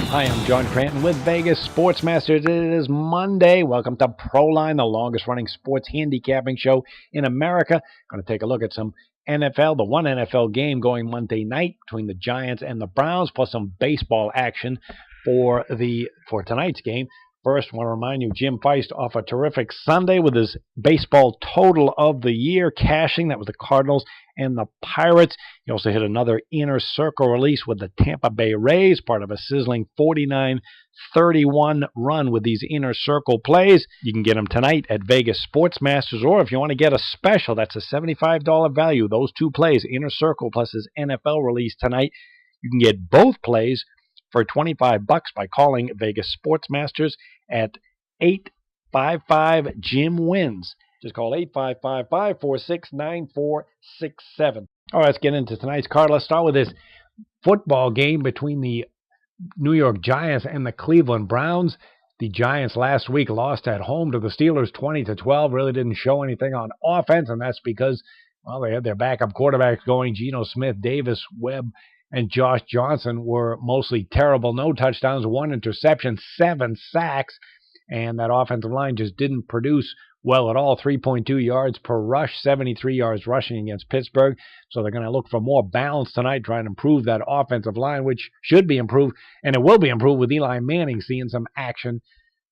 Hi, I'm John Cranton with Vegas Sports Masters. It is Monday. Welcome to Proline, the longest running sports handicapping show in America. Going to take a look at some NFL, the one NFL game going Monday night between the Giants and the Browns, plus some baseball action for tonight's game. First, I want to remind you, Jim Feist off a terrific Sunday with his baseball total of the year cashing. That was the Cardinals and the Pirates. He also hit another inner circle release with the Tampa Bay Rays, part of a sizzling 49-31 run with these inner circle plays. You can get them tonight at Vegas Sports Masters, or if you want to get a special, that's a $75 value. Those two plays, inner circle plus his NFL release tonight. You can get both plays for $25 by calling Vegas Sports Masters at 855-JIM-WINS. Just call 855-546-9467. All right, let's get into tonight's card. Let's start with this football game between the New York Giants and the Cleveland Browns. The Giants last week lost at home to the Steelers 20-12. Really didn't show anything on offense, and that's because, well, they had their backup quarterbacks going. Geno Smith, Davis Webb, and Josh Johnson were mostly terrible. No touchdowns, 1 interception, 7 sacks, and that offensive line just didn't produce well at all. 3.2 yards per rush, 73 yards rushing against Pittsburgh. So they're going to look for more balance tonight, trying to improve that offensive line, which should be improved, and it will be improved with Eli Manning seeing some action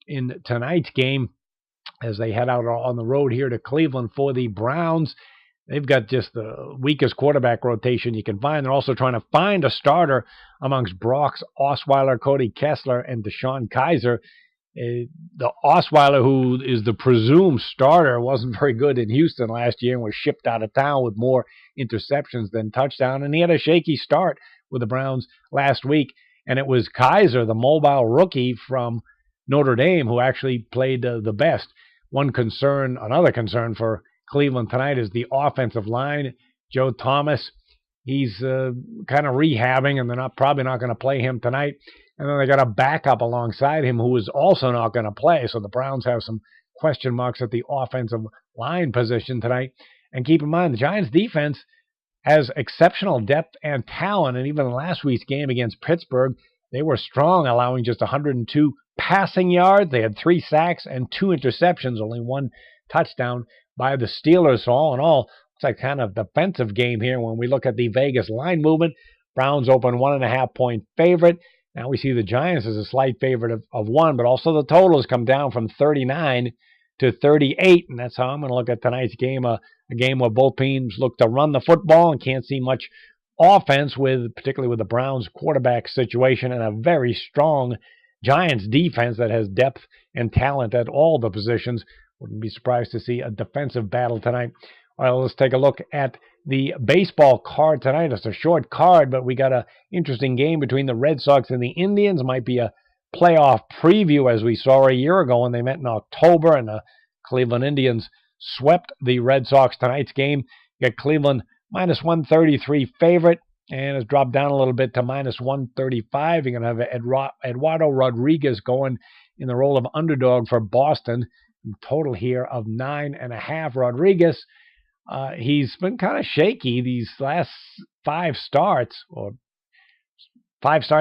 in tonight's game as they head out on the road here to Cleveland for the Browns. They've got just the weakest quarterback rotation you can find. They're also trying to find a starter amongst Brock Osweiler, Cody Kessler, and Deshaun Kaiser. The Osweiler, who is the presumed starter, wasn't very good in Houston last year and was shipped out of town with more interceptions than touchdowns. And he had a shaky start with the Browns last week. And it was Kaiser, the mobile rookie from Notre Dame, who actually played the best. Another concern for Cleveland tonight is the offensive line. Joe Thomas, he's kind of rehabbing, and they're probably not going to play him tonight. And then they got a backup alongside him who is also not going to play. So the Browns have some question marks at the offensive line position tonight. And keep in mind, the Giants' defense has exceptional depth and talent. And even in last week's game against Pittsburgh, they were strong, allowing just 102 passing yards. They had 3 sacks and 2 interceptions, only 1 touchdown by the Steelers. So all in all, it's like kind of defensive game here when we look at the Vegas line movement. Browns open 1.5-point favorite. Now we see the Giants as a slight favorite of 1, but also the totals come down from 39 to 38, and that's how I'm going to look at tonight's game, a game where both teams look to run the football and can't see much offense, particularly with the Browns quarterback situation and a very strong Giants defense that has depth and talent at all the positions. Wouldn't be surprised to see a defensive battle tonight. Well, let's take a look at the baseball card tonight. It's a short card, but we got an interesting game between the Red Sox and the Indians. Might be a playoff preview, as we saw a year ago when they met in October, and the Cleveland Indians swept the Red Sox. Tonight's game, you got Cleveland minus 133 favorite, and it's dropped down a little bit to minus 135. You're going to have Eduardo Rodriguez going in the role of underdog for Boston. Total here of 9.5. Rodriguez, he's been kind of shaky these last 5 starts.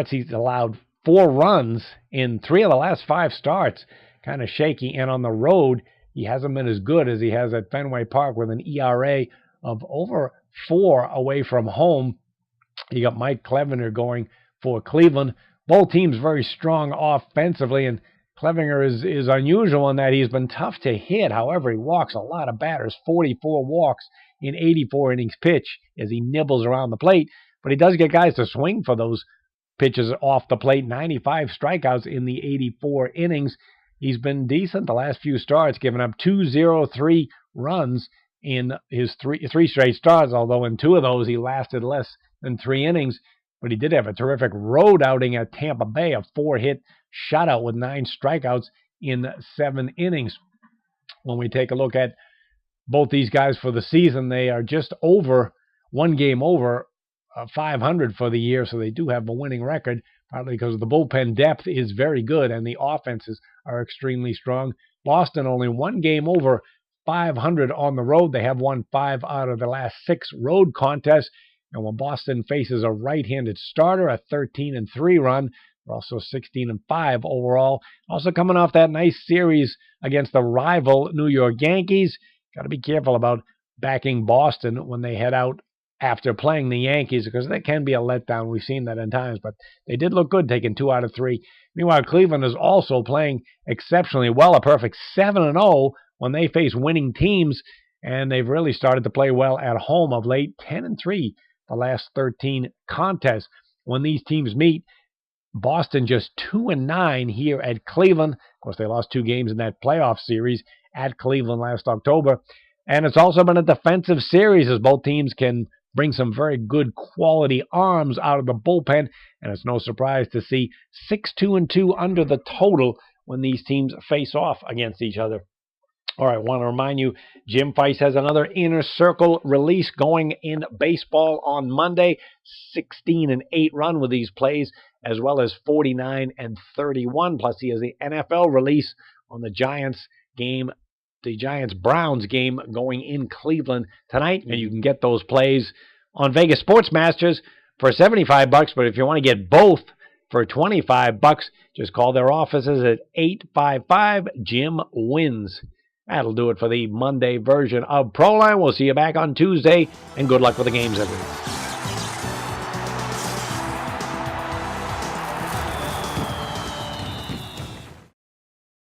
He's allowed 4 runs in 3 of the last 5 starts. Kind of shaky. And on the road, he hasn't been as good as he has at Fenway Park with an ERA of over 4 away from home. You got Mike Clevenger going for Cleveland. Both teams very strong offensively, and Clevenger is unusual in that he's been tough to hit. However, he walks a lot of batters, 44 walks in 84 innings pitch as he nibbles around the plate. But he does get guys to swing for those pitches off the plate. 95 strikeouts in the 84 innings. He's been decent the last few starts, giving up 203 runs in his three straight starts, although in 2 of those he lasted less than 3 innings. But he did have a terrific road outing at Tampa Bay, a 4-hit shutout with 9 strikeouts in 7 innings. When we take a look at both these guys for the season, they are just over 1 game over 500 for the year, so they do have a winning record, partly because the bullpen depth is very good and the offenses are extremely strong. Boston only 1 game over 500 on the road. They have won 5 out of the last 6 road contests. And when Boston faces a right-handed starter, a 13-3 run, We're also 16-5 overall. Also coming off that nice series against the rival New York Yankees. Got to be careful about backing Boston when they head out after playing the Yankees, because they can be a letdown. We've seen that in times, but they did look good taking 2 out of 3. Meanwhile, Cleveland is also playing exceptionally well, a perfect 7-0 when they face winning teams, and they've really started to play well at home of late, 10-3 the last 13 contests. When these teams meet, Boston just 2-9 here at Cleveland. Of course, they lost 2 games in that playoff series at Cleveland last October. And it's also been a defensive series, as both teams can bring some very good quality arms out of the bullpen. And it's no surprise to see 6-2-2 under the total when these teams face off against each other. All right, I want to remind you, Jim Feist has another Inner Circle release going in baseball on Monday. 16-8 run with these plays, as well as 49-31. Plus, he has the NFL release on the Giants game, the Giants-Browns game going in Cleveland tonight. And you can get those plays on Vegas Sports Masters for $75. But if you want to get both for $25, just call their offices at 855-JIM-WINS. That'll do it for the Monday version of Proline. We'll see you back on Tuesday, and good luck with the games, everyone.